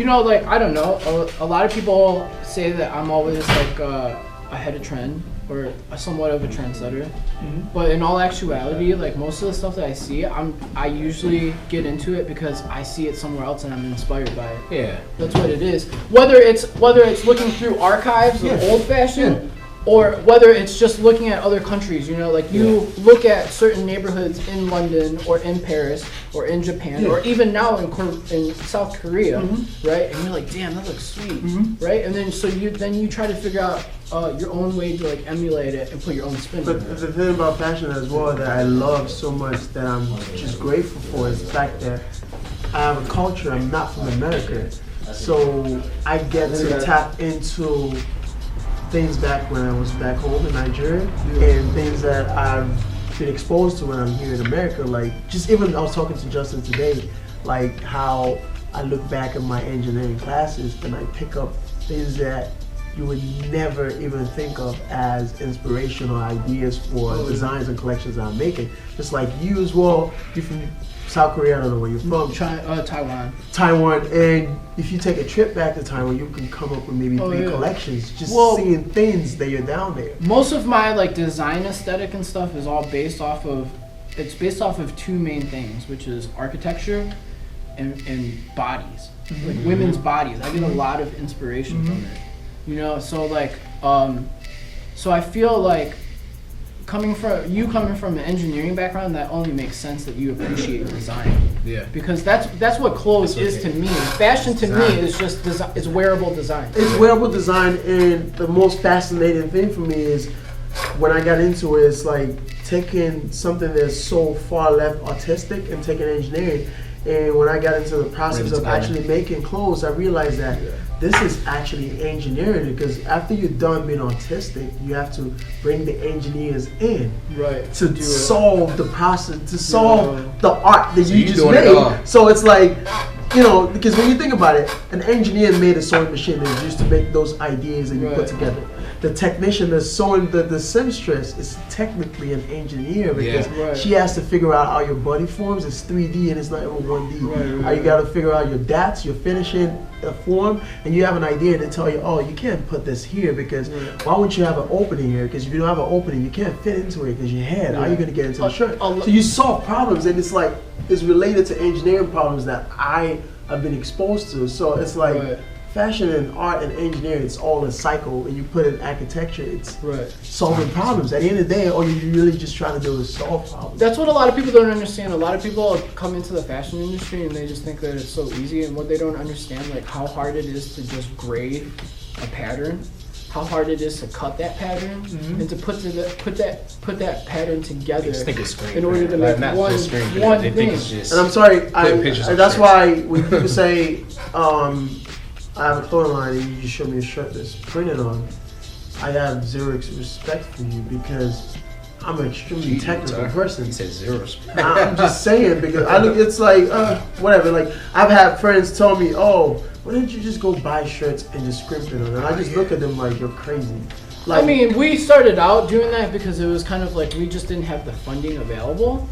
you know, like, I don't know, a lot of people say that I'm always like ahead of trend or somewhat of a trendsetter, but in all actuality, like most of the stuff that I see, I usually get into it because I see it somewhere else and I'm inspired by it. Yeah, that's what it is. Whether it's looking through archives of old fashioned, or whether it's just looking at other countries, you know, like you look at certain neighborhoods in London or in Paris or in Japan or even now in South Korea, right? And you're like, damn, that looks sweet, right? And then so you try to figure out your own way to like emulate it and put your own spin on it. But the thing about fashion as well that I love so much that I'm just grateful for is the fact that I have a culture. I'm not from America, so I get to tap into things back when I was back home in Nigeria and things that I've been exposed to when I'm here in America. Like, just even I was talking to Justin today, like how I look back at my engineering classes and I pick up things that you would never even think of as inspirational ideas for designs and collections that I'm making. Just like you as well, you're from South Korea, I don't know where you're from. Taiwan, and if you take a trip back to Taiwan, you can come up with maybe 3 collections, just seeing things that you're down there. Most of my like design aesthetic and stuff is all based off of 2 main things, which is architecture and bodies, like women's bodies. I get a lot of inspiration from it, you know. So like, so I feel like coming from an engineering background, that only makes sense that you appreciate design. Yeah. Because that's what clothes is to me. Fashion to me is just it's wearable design. It's wearable design, and the most fascinating thing for me is when I got into it, it's like taking something that's so far left artistic and taking engineering. And when I got into the process of actually making clothes, I realized that this is actually engineering, because after you're done being artistic, you have to bring the engineers in to solve the process, to solve the art that you just made. So it's like, you know, because when you think about it, an engineer made a sewing machine that's used to make those ideas that you put together. The technician that's sewing the seamstress is technically an engineer, because she has to figure out how your body forms. It's 3D and it's not even 1D. How you got to figure out your dats, your finishing form, and you have an idea to tell you, oh, you can't put this here because why wouldn't you have an opening here? Because if you don't have an opening, you can't fit into it because your head. How are you going to get into the shirt? So you solve problems, and it's like it's related to engineering problems that I have been exposed to. So it's like. Fashion and art and engineering, it's all a cycle. And you put in architecture, it's solving problems. At the end of the day, all you're really just trying to do is solve problems. That's what a lot of people don't understand. A lot of people come into the fashion industry and they just think that it's so easy. And what they don't understand, like how hard it is to just grade a pattern, how hard it is to cut that pattern, and to put that pattern together in order to make one thing. And I'm sorry, that's why when people say, I have a clothing line and you just show me a shirt that's printed on, I have zero respect for you because I'm an extremely technical person. He said zero respect. I'm just saying, because I look, it's like, whatever. Like, I've had friends tell me, oh, why didn't you just go buy shirts and just script it on it? And I just look at them like, you're crazy. Like, I mean, we started out doing that because it was kind of like we just didn't have the funding available.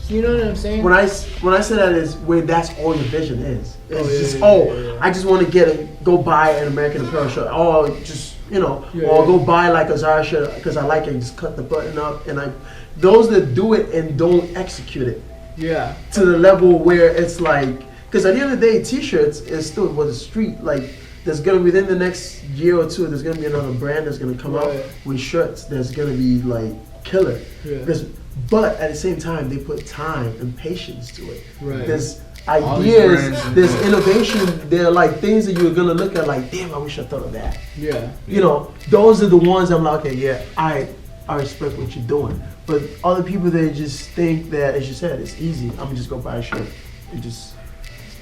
You know what I'm saying? When I say that is when that's all your vision is. It's I just want to go buy an American Apparel shirt. Oh, just, you know, or go buy like a Zara shirt because I like it. Just cut the button up, and those that do it and don't execute it. Yeah. To the level where it's like, because at the end of the day, T-shirts is still with the street. Like, there's gonna be within the next year or two, there's gonna be another brand that's gonna come out with shirts that's gonna be like killer. But at the same time, they put time and patience to it. There's ideas, there's innovation, there are like things that you're gonna look at like, damn, I wish I thought of that. You know, those are the ones I'm like, okay, I respect what you're doing. But other people, they just think that, as you said, it's easy. I'm gonna just go buy a shirt and just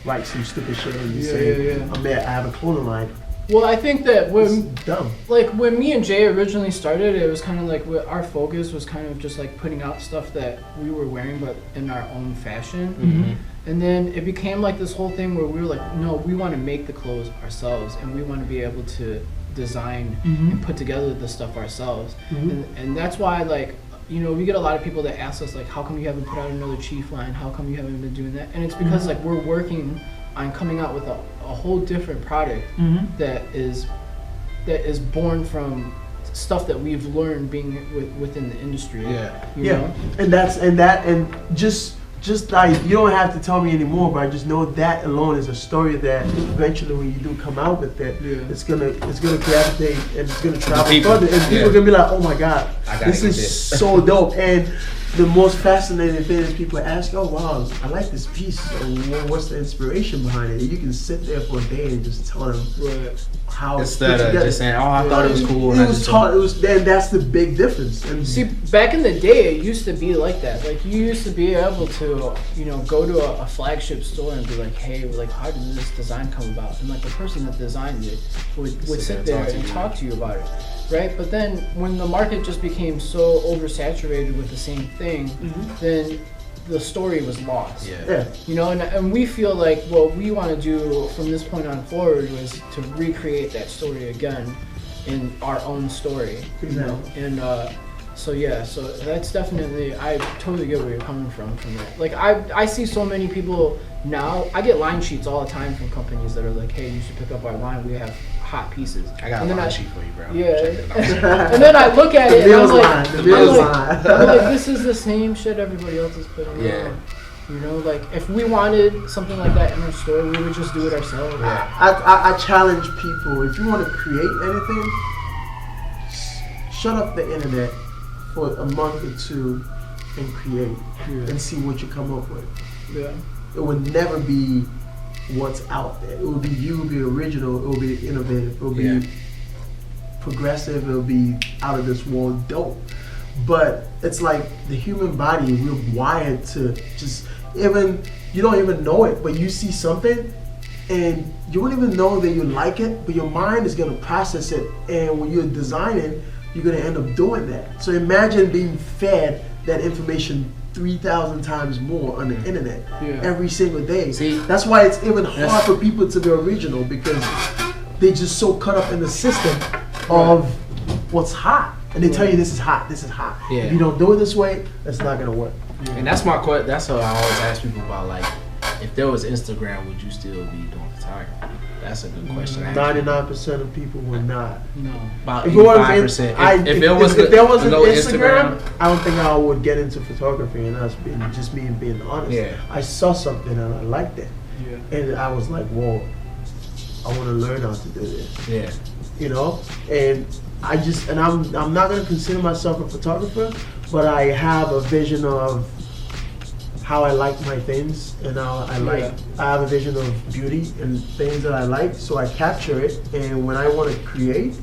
write some stupid shit and just say, I have a clothing line. Well, I think that when me and Jay originally started, it was kind of like our focus was kind of just like putting out stuff that we were wearing, but in our own fashion. And then it became like this whole thing where we were like, no, we want to make the clothes ourselves, and we want to be able to design and put together the stuff ourselves. And that's why, like, you know, we get a lot of people that ask us like, how come you haven't put out another Chief line? How come you haven't been doing that? And it's because like we're working on coming out with a whole different product that is born from stuff that we've learned being within the industry. You know? And just like, you don't have to tell me anymore, but I just know that alone is a story that eventually when you do come out with it, it's gonna gravitate and it's gonna travel further, and people are gonna be like, oh my god, this is so dope. And the most fascinating thing is people ask, oh wow, I like this piece, what's the inspiration behind it? And you can sit there for a day and just tell them how instead of just saying, oh, I thought it was cool. And that's the big difference. And see, back in the day, it used to be like that. Like, you used to be able to, you know, go to a flagship store and be like, hey, like, how did this design come about? And like, the person that designed it would sit there and talk to you about it, right? But then when the market just became so oversaturated with the same thing, then the story was lost. You know, and we feel like what we want to do from this point on forward is to recreate that story again in our own story. You know? And so that's definitely, I totally get where you're coming from that. Like, I see so many people now, I get line sheets all the time from companies that are like, hey, you should pick up our line, we have hot pieces. I got a line sheet for you, bro. And then I look at it and I'm like, this is the same shit everybody else is putting on. You know, like, if we wanted something like that in our store, we would just do it ourselves. I challenge people, if you want to create anything, shut up the internet for a month or two and create and see what you come up with. It would never be what's out there. It will be you, it will be original, it will be innovative, it will be progressive, it will be out of this world dope. But it's like the human body, we're wired to just, even, you don't even know it, but you see something and you won't even know that you like it, but your mind is gonna process it, and when you're designing, you're gonna end up doing that. So imagine being fed that information 3,000 times more on the internet every single day. See, that's why it's even hard for people to be original, because they just so caught up in the system of what's hot, and they tell you this is hot, this is hot. If you don't do it this way, it's not gonna work. And that's my question. That's what I always ask people about. Like, if there was Instagram, would you still be doing photography? That's a good question. 99% of people would not. No. About 85%. If there was no Instagram, I don't think I would get into photography, and that's just me being honest. I saw something and I liked it. And I was like, whoa, I want to learn how to do this. You know? And I'm not going to consider myself a photographer, but I have a vision of how I like my things, and how I have a vision of beauty and things that I like, so I capture it, and when I want to create,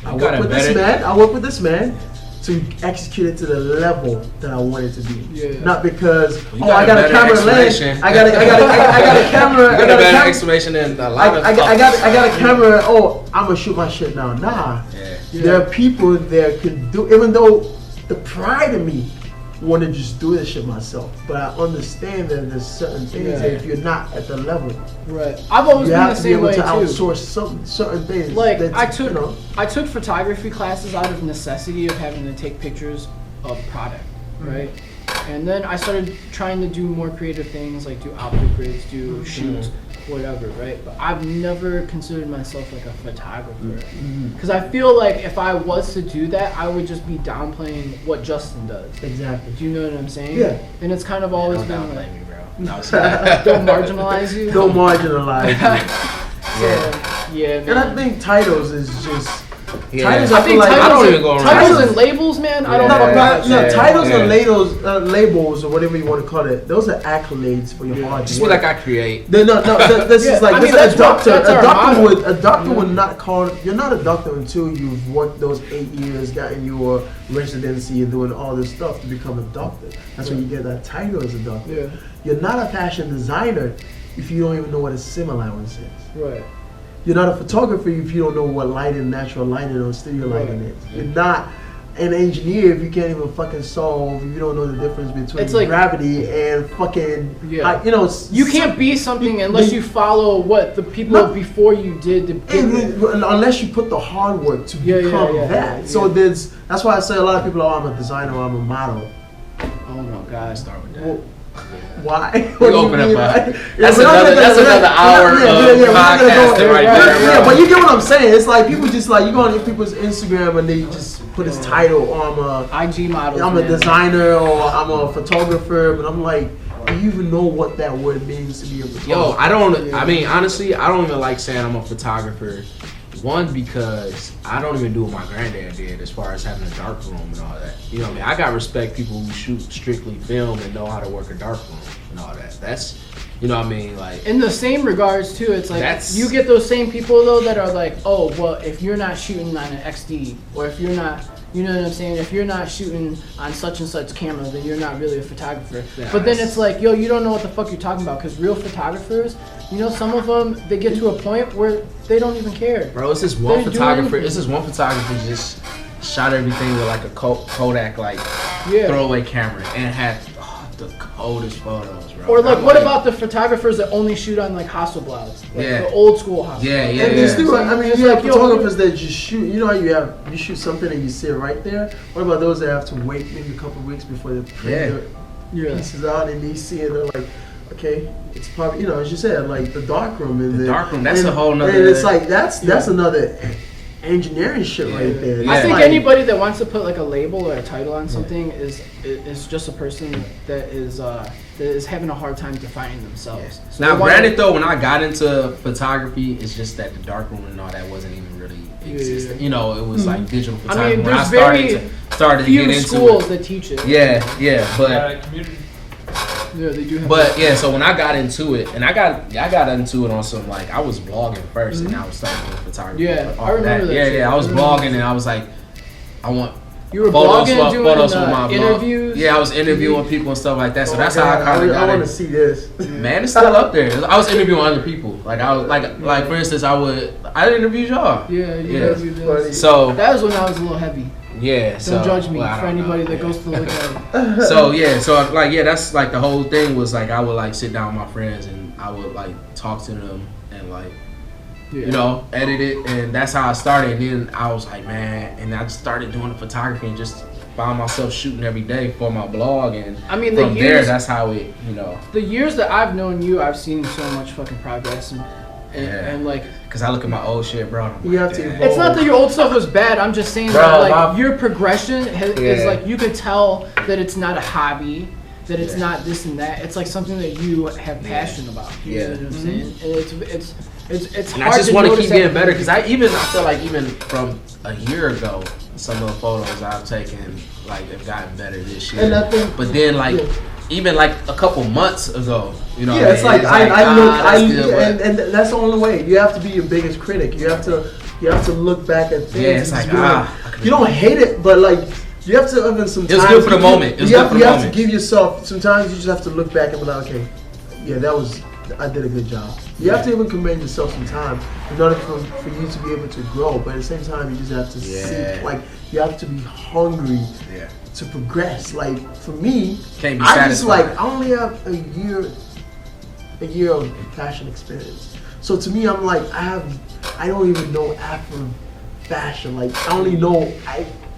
I work with this man to execute it to the level that I want it to be. Not because I got a camera lens, I got a camera. You got a better explanation than a lot of. I got a camera. Oh, I'm gonna shoot my shit now. Nah, there are people that can do. Even though the pride in me want to just do this shit myself, but I understand that there's certain things that if you're not at the level, I've always been the same way too. You have to be able to outsource certain things. Like, I took photography classes out of necessity of having to take pictures of product, right? And then I started trying to do more creative things, like do outfit grids, do shoots, whatever, right? But I've never considered myself like a photographer, because I feel like if I was to do that, I would just be downplaying what Justin does. Exactly. Do you know what I'm saying? Yeah. And it's kind of always been like, me, bro. Don't marginalize you. Don't marginalize you. Man. And I think titles is just. Titles, I don't even go around. Titles and labels, man. I don't know. Titles and labels or whatever you want to call it. Those are accolades for your hard work. Just feel like I create. This is like a doctor. A doctor would not call. You're not a doctor until you've worked those 8 years, gotten your residency, and doing all this stuff to become a doctor. That's when you get that title as a doctor. You're not a fashion designer if you don't even know what a sim allowance is. Right. You're not a photographer if you don't know what lighting, natural lighting or studio lighting is. You're not an engineer if you can't even fucking solve, if you don't know the difference between gravity and fucking, you can't be something unless you follow what the people before you did to unless you put the hard work to become that. So that's why I say a lot of people are, I'm a designer or I'm a model. Oh no, God, start with that. Well, Why? We open up Like, that's another hour of podcasting right there. Yeah, but you get what I'm saying. It's like people just like you go on people's Instagram and they just put his title. Oh, I'm a IG model. I'm a designer or I'm a photographer, but I'm like, do you even know what that word means to be a photographer? Yo, I don't. I mean, honestly, I don't even like saying I'm a photographer. One, because I don't even do what my granddad did as far as having a dark room and all that. You know what I mean? I got respect people who shoot strictly film and know how to work a dark room and all that. That's, you know what I mean? Like, in the same regards too, it's like you get those same people though that are like, oh, well, if you're not shooting on an XD or if you're not, you know what I'm saying? If you're not shooting on such and such camera, then you're not really a photographer. Yeah, but then it's like, yo, you don't know what the fuck you're talking about because real photographers, you know, some of them, they get to a point where they don't even care. Bro, it's this one photographer. It's this one photographer just shot everything with like a Kodak like throwaway camera and had the coldest photos, bro. Or like, what about the photographers that only shoot on like Hasselblads, like the old school Hasselblad? And you still, I mean, you have photographers that just shoot. You know how you shoot something and you see it right there. What about those that have to wait maybe a couple of weeks before they print their pieces out and they see it? They're like, okay, it's probably, you know, as you said, like the dark room and the dark room. That's a whole nother. And it's like that's another engineering shit right there. I think anybody that wants to put like a label or a title on something is just a person that is having a hard time defining themselves. So now, granted though, when I got into photography, it's just that the darkroom and all that wasn't even really existing. You know, it was like digital photography. I mean, when there's started to get into schools that teach it. But yeah, they do have so when I got into it, and I got into it on some, like, I was vlogging first, and I was starting with photography. Yeah, I remember that. I was vlogging, and I was like, I want you were photos doing with my interviews. Vlog. Yeah, I was interviewing people and stuff like that. So that's how I kind of got I want to see this. Man, it's still up there. I was interviewing other people. Like I was like for instance, I interviewed y'all. Yeah. So that was when I was a little heavy. Yeah, don't judge me for anybody that goes to look at it. So that's like the whole thing was like I would like sit down with my friends and I would like talk to them and like you know, edit it, and that's how I started. And then I was like, man, and I just started doing the photography and just found myself shooting every day for my blog. And I mean, from there, that's how it, you know. The years that I've known you, I've seen so much fucking progress and like, cause I look at my old shit, bro. You have to evolve. It's not that your old stuff was bad. I'm just saying that like your progression is like you could tell that it's not a hobby, that it's not this and that. It's like something that you have passion about. You know what I'm saying? And it's and hard I just to want to notice keep getting better because I feel like even from a year ago, some of the photos I've taken like have gotten better this year. And I think, but then like even like a couple months ago, you know. Yeah, it's like and that's the only way. You have to be your biggest critic. You have to look back at things. Yeah, it's like you don't hate it, but like you have to even sometimes. It was good for the moment. You have to give yourself. Sometimes you just have to look back and be like, okay, I did a good job. You have to even commend yourself some time in order for you to be able to grow. But at the same time, you just have to see, like, you have to be hungry to progress. Like, for me, can't be I just satisfied. I only have a year of fashion experience. So to me, I'm like, I don't even know Afro fashion. Like, I only know,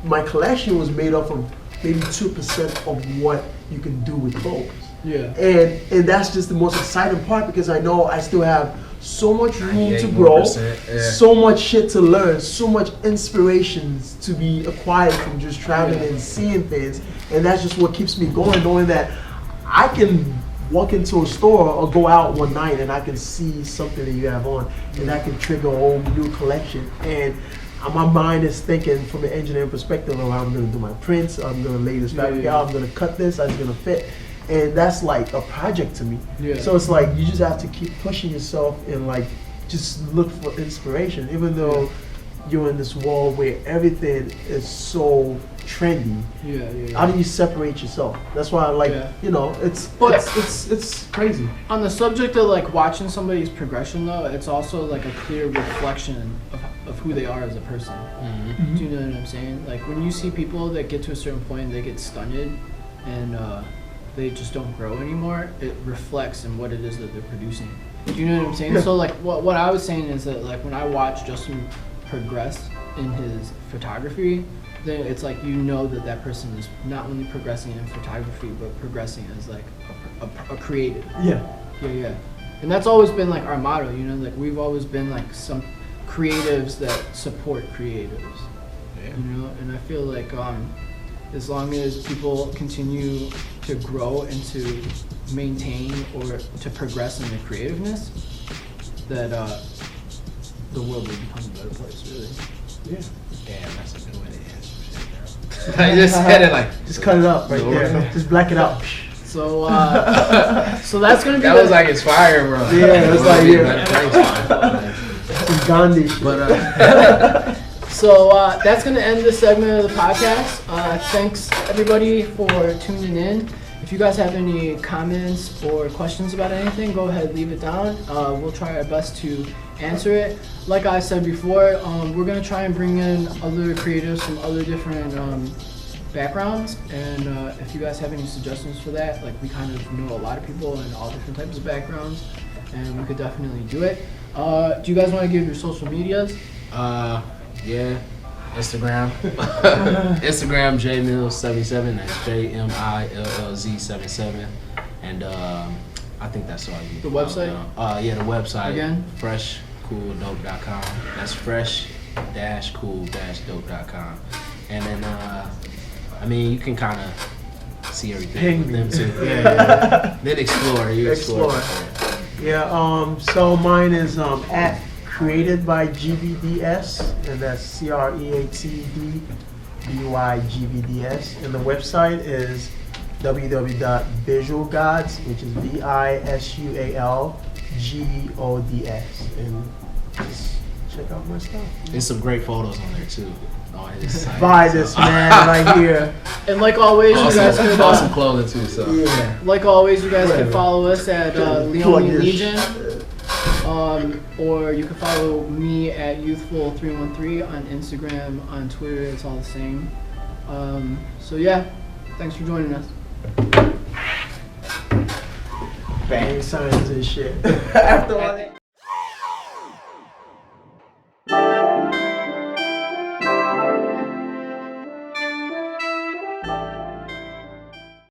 my collection was made up of maybe 2% of what you can do with clothes. Yeah. And that's just the most exciting part because I know I still have so much room to grow, so much shit to learn, so much inspirations to be acquired from just traveling and seeing things. And that's just what keeps me going, knowing that I can walk into a store or go out one night and I can see something that you have on and that can trigger a whole new collection. And my mind is thinking from an engineering perspective of how I'm going to do my prints, I'm going to lay this fabric out, I'm going to cut this, it's going to fit. And that's like a project to me. Yeah. So it's like you just have to keep pushing yourself and like just look for inspiration, even though you're in this world where everything is so trendy. How do you separate yourself? That's why I like, you know, it's crazy. On the subject of like watching somebody's progression though, it's also like a clear reflection of who they are as a person. Mm-hmm. Do you know what I'm saying? Like when you see people that get to a certain point, they get stunted and they just don't grow anymore, it reflects in what it is that they're producing. Do you know what I'm saying? So like what I was saying is that like when I watch Justin progress in his photography, then it's like you know that person is not only progressing in photography but progressing as like a creative. Yeah. Yeah. And that's always been like our motto, you know, like we've always been like some creatives that support creatives. Yeah. You know, and I feel like as long as people continue to grow and to maintain or to progress in their creativeness, that the world will become a better place, really. Yeah. Damn, that's a good way to end some shit, bro. I just said it like. Just cut it up right there. Just black it out. So, so that's gonna be. That was like inspired, bro. Yeah, it's like yeah. Gandhi shit. But so that's gonna end this segment of the podcast. Thanks everybody for tuning in. If you guys have any comments or questions about anything, go ahead, leave it down. We'll try our best to answer it. Like I said before, we're gonna try and bring in other creatives from other different backgrounds, and if you guys have any suggestions for that, like we kind of know a lot of people in all different types of backgrounds, and we could definitely do it. Do you guys want to give your social medias? Yeah, Instagram. Instagram JMillz77. That's JMILLZ77. And I think that's all you. The website? Yeah, the website. Again? freshcooldope.com. That's fresh-cool-dope.com. And then I mean, you can kind of see everything with them too. Yeah. Then explore. You explore. Yeah. So mine is at Created by GVDS, and that's CREATEDBYGVDS, and the website is www.visualgods, which is VISUALGODS, and just check out my stuff. There's some great photos on there too. Buy this, man, right here. And like always, you guys can awesome clothing too. So yeah. Like always, you guys can follow us at Leone Legion, or you can follow me at Youthful313 on Instagram, on Twitter. It's all the same. So yeah, thanks for joining us. Bang signs and shit. After all that.